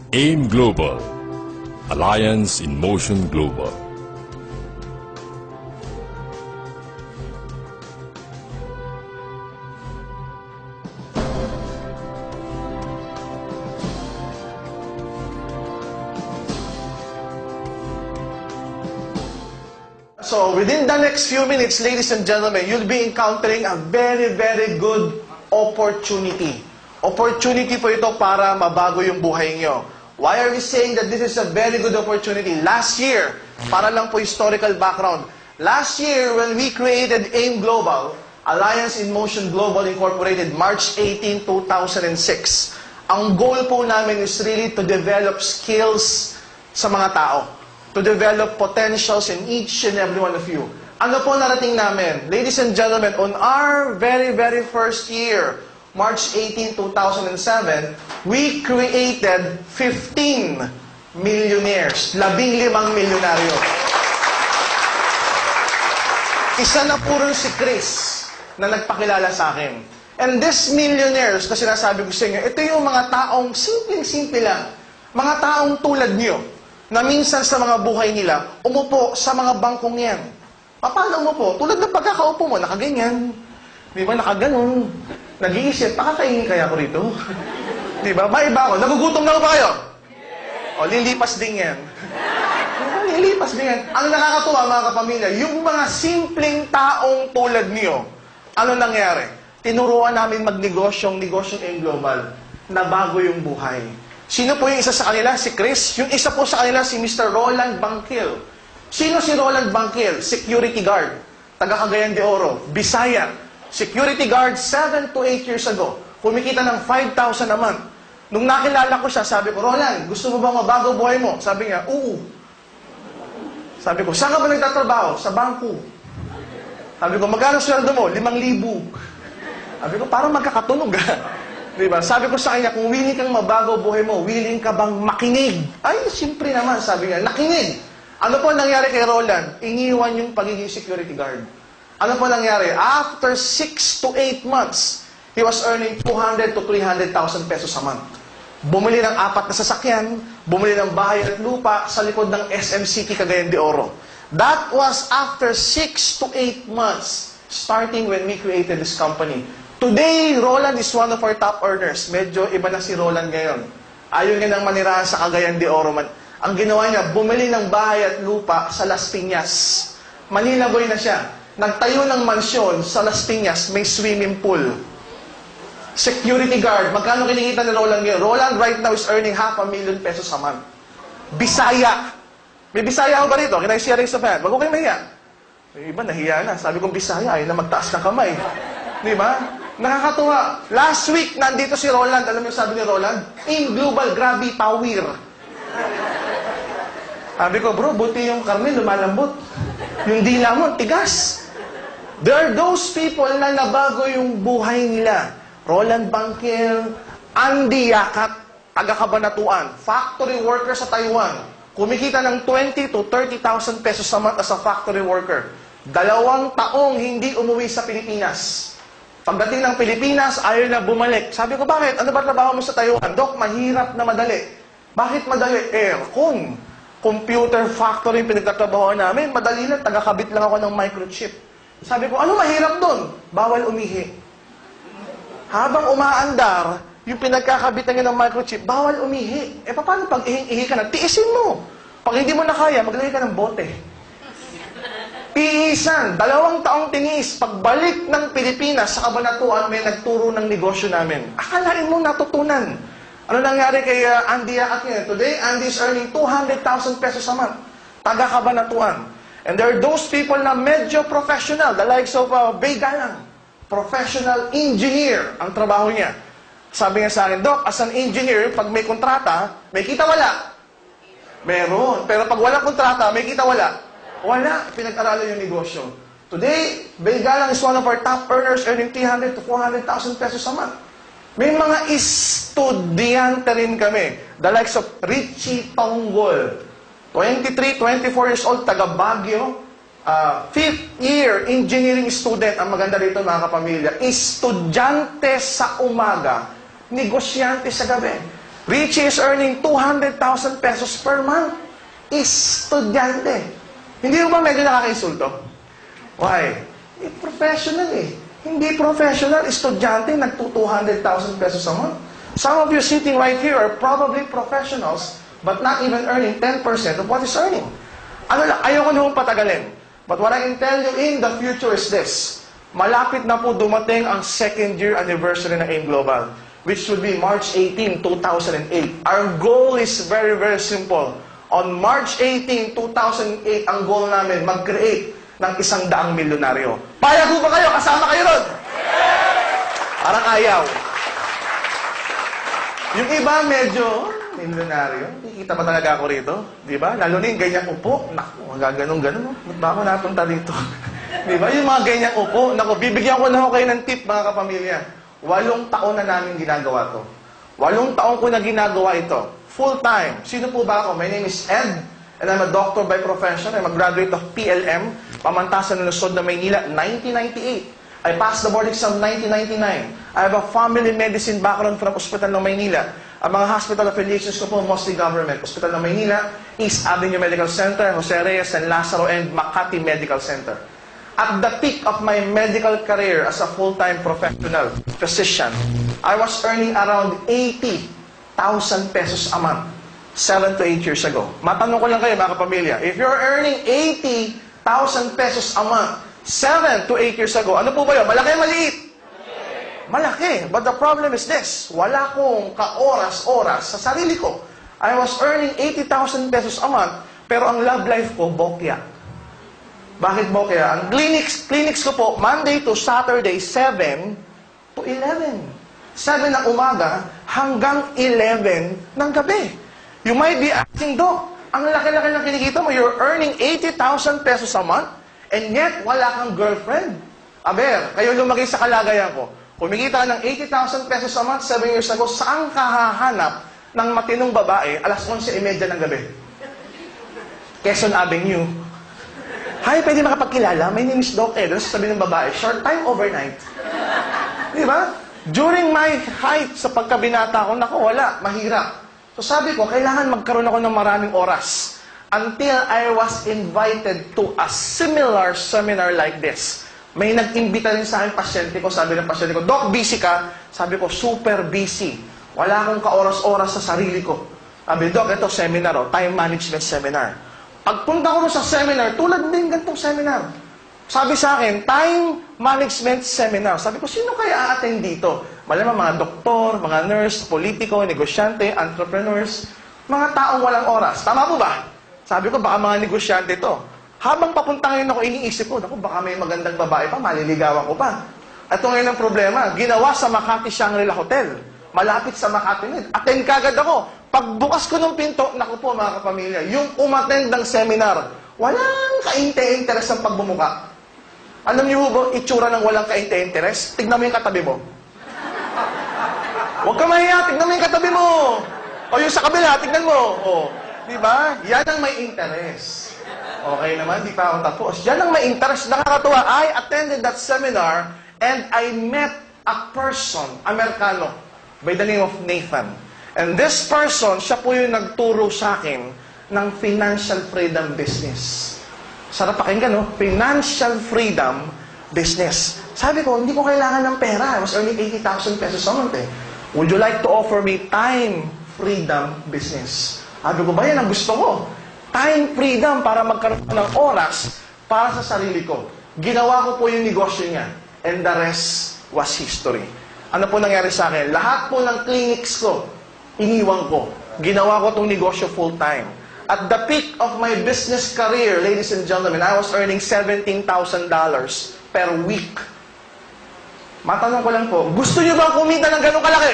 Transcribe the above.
AIM Global, Alliance in Motion Global. So, within the next few minutes, ladies and gentlemen, you'll be encountering a very, very good opportunity. Opportunity po ito para mabago yung buhay nyo. Why are we saying that this is a very good opportunity? Last year, para lang po historical background, last year when we created AIM Global, Alliance in Motion Global Incorporated, March 18, 2006, ang goal po namin is really to develop skills sa mga tao. To develop potentials in each and every one of you. Ano po narating namin? Ladies and gentlemen, on our very, very first year, March 18, 2007, we created 15 millionaires. 15 milyonaryo. Isa na po rin si Chris na nagpakilala sa akin. And these millionaires, na sinasabi ko sa inyo, ito yung mga taong simpleng-simple lang. Mga taong tulad nyo, na minsan sa mga buhay nila, umupo sa mga bangkong yan. Paano umupo? Tulad ng pagkakaupo mo, nakaganyan. Di ba? Nakaganon. Nag-iisip, pakakainin kaya ako rito? Di ba? Maiba ako. Nagugutom na ba kayo? O, lilipas din yan. Lilipas din yan. Ang nakakatuwa, mga kapamilya, yung mga simpleng taong tulad niyo, ano nangyari? Tinuruan namin magnegosyong AIM Global na bago yung buhay. Sino po yung isa sa kanila? Si Chris. Yung isa po sa kanila, si Mr. Roland Bangkil. Sino si Roland Bangkil? Security guard. Taga Cagayan de Oro. Bisaya. Security guard 7 to 8 years ago. Kumikita ng 5,000 a month. Nung nakilala ko siya, sabi ko, Roland, gusto mo bang mabago buhay mo? Sabi niya, oo. Sabi ko, saan ka ba nagtatrabaho? Sa bangko. Sabi ko, magkano sweldo mo? 5,000. Sabi ko, parang magkakatunog ha. Diba? Sabi ko sa kanya, kung willing kang mabago buhay mo, willing ka bang makinig? Ay, siyempre naman, sabi niya, nakinig. Ano po nangyari kay Roland? Iniwan yung pagiging security guard. Ano po nangyari? After 6 to 8 months, he was earning 200 to 300,000 pesos a month. Bumili ng 4 na sasakyan, bumili ng bahay at lupa sa likod ng SM City, Cagayan de Oro. That was after 6 to 8 months, starting when we created this company. Today, Roland is one of our top earners. Medyo iba na si Roland ngayon. Ayaw niya nang manirahan sa Cagayan de Oro. Ang ginawa niya, bumili ng bahay at lupa sa Las Piñas. Manila boy na siya. Nagtayo ng mansyon sa Las Piñas, may swimming pool. Security guard, magkano kinikita ni Roland ngayon? Roland right now is earning 500,000 pesos a month. Bisaya. May Bisaya ako ba rito? Can I share this sa fan? Wag ko kayo mahiya. Yung iba, nahiya na. Sabi kong Bisaya, ayaw na magtaas ng kamay. Di ba? Nakakatuwa. Last week, nandito si Roland. Alam mo yung sabi ni Roland? AIM Global, grabe, pawir. Sabi ko, bro, buti yung karne, lumalambot. Yung dila mo, tigas. There are those people na nabago yung buhay nila. Roland Bangkil, Andy Yakat, taga-Kabanatuan, factory worker sa Taiwan. Kumikita ng 20 to 30,000 pesos a month as a factory worker. 2 taong hindi umuwi sa Pilipinas. Pagdating ng Pilipinas, ayaw na bumalik. Sabi ko, bakit? Ano ba trabaho mo sa Taiwan? Dok, mahirap na madali. Bakit madali? Aircon. Computer factory yung pinagtatrabaho namin. Madali lang, taga-kabit lang ako ng microchip. Sabi ko, ano mahirap doon? Bawal umihi. Habang umaandar, yung pinagkakabitan niya ng microchip, bawal umihi. Paano pag ihi ka na? Tiisin mo. Pag hindi mo na kaya, maglagay ka ng bote. Iisan, 2 taong tinis, pagbalik ng Pilipinas sa Kabanatuan, may nagturo ng negosyo namin. Akalain mo natutunan. Ano nangyari kay Andy Yakat? Today, Andy is earning 200,000 pesos a month. Taga Kabanatuan. And there are those people na medyo professional, the likes of Bay Galang. Professional engineer ang trabaho niya. Sabi niya sa akin, Doc, as an engineer, pag may kontrata, may kita wala. Meron. Pero pag walang kontrata, may kita wala. Wala. Pinag-aralan yung negosyo. Today, Bay Galang is one of our top earners earning 300 to 400,000 pesos a month. May mga estudyante rin kami. The likes of Richie Tonggol. 23, 24 years old, taga Baguio. 5th year engineering student. Ang maganda dito mga kapamilya. Estudyante sa umaga, negosyante sa gabi. Richie is earning 200,000 pesos per month. Estudyante. Hindi mo ba medyo nakaka-insulto? Why? Professional eh. Hindi professional, estudyante, nagto-200,000 pesos a month. Some of you sitting right here are probably professionals, but not even earning 10% of what is earning. Ano lang, ayoko na patagalin. But what I can tell you in the future is this. Malapit na po dumating ang second year anniversary ng AIM Global, which would be March 18, 2008. Our goal is very, very simple. On March 18, 2008, ang goal namin, mag-create ng 100 milyonaryo. Payag ba kayo? Kasama kayo ron? Parang ayaw. Yung iba medyo, milyonaryo. Kikita ba talaga ako rito? Di ba? Lalo na yung ganyan upo. Naku, magaganong-ganon. Ba't ba ako napunta dito? Di ba? Yung mga ganyan upo. Naku, bibigyan ko na ako kayo ng tip, mga kapamilya. 8 taon na namin ginagawa to. 8 taon ko na ginagawa ito. Full time. Sino po ba ako? My name is Ed. And I'm a doctor by profession. I'm a graduate of PLM, Pamantasan ng Luzon na Maynila, 1998. I passed the board exam 1999. I have a family medicine background from Hospital ng Maynila. Ang mga hospital affiliations ko po, mostly government. Hospital ng Maynila, East Avenue Medical Center, Jose Reyes, San Lazaro, and Makati Medical Center. At the peak of my medical career as a full-time professional physician, I was earning around 80,000 pesos a month, 7 to 8 years ago. Matanong ko lang kayo, mga kapamilya, if you're earning 80,000 pesos a month, 7 to 8 years ago, ano po ba yun? Malaki, maliit? Malaki. But the problem is this, wala kong ka-oras-oras sa sarili ko. I was earning 80,000 pesos a month, pero ang love life ko, bokya. Bakit bokya? Ang clinics ko po, Monday to Saturday, 7 to 11. 7 ng umaga hanggang 11 ng gabi. You might be asking, Doc, ang laki-laki ng kinikita mo, you're earning 80,000 pesos a month, and yet wala kang girlfriend. Aber, kayo lumagay sa kalagayan ko. Kumikita ng 80,000 pesos a month 7 years ago, saan ka hahanap ng matinong babae alas 11:30 ng gabi? Quezon Avenue. Hi, pwede makapagkilala? My name is Doc Ed. Sabi ng babae, short time, overnight. Di ba? During my height sa pagkabinata ko, naku, wala, mahirap. So sabi ko, kailangan magkaroon ako ng maraming oras until I was invited to a similar seminar like this. May nag-imbita rin sa akin pasyente ko, sabi ng pasyente ko, Doc, busy ka? Sabi ko, super busy. Wala akong ka-oras-oras sa sarili ko. Sabi, Doc, ito seminar, time management seminar. Pagpunta ko sa seminar, tulad din ganitong seminar. Sabi sa akin, time management seminar. Sabi ko, sino kaya a-attend dito? Malamang mga doktor, mga nurse, politiko, negosyante, entrepreneurs, mga taong walang oras. Tama po ba? Sabi ko, baka mga negosyante ito. Habang papunta ngayon ako, iniisip ko, naku, baka may magandang babae pa, maliligawan ko pa. Ito ngayon ang problema, ginawa sa Makati Shangri-La Hotel. Malapit sa Makati Med. Attend kagad ako. Pagbukas ko ng pinto, naku po mga kapamilya, yung umattend ng seminar, walang kainte-interes ang pagbumuka. Alam niyo ba, itsura ng walang kainte-interes? Tignan mo yung katabi mo. Huwag ka mahiya, tignan mo yung katabi mo. O yung sa kabila, tignan mo. O, di ba? Yan ang may interes. Okay naman, di pa ako tapos. Yan ang may interest. Nakakatuwa. I attended that seminar and I met a person, Amerikano, by the name of Nathan. And this person, siya po yung nagturo sa akin ng financial freedom business. Sarap pakinggan, no? Financial freedom business. Sabi ko, hindi ko kailangan ng pera. I was earning 80,000 pesos a month, eh. Would you like to offer me time freedom business? Sabi ko, ba yan ang gusto ko? Time freedom para magkaroon ng oras para sa sarili ko. Ginawa ko po yung negosyo niya. And the rest was history. Ano po nangyari sa akin? Lahat po ng clinics ko, iniwan ko. Ginawa ko itong negosyo full-time. At the peak of my business career, ladies and gentlemen, I was earning $17,000 per week. Matanong ko lang po, gusto niyo bang kumita ng ganun kalaki?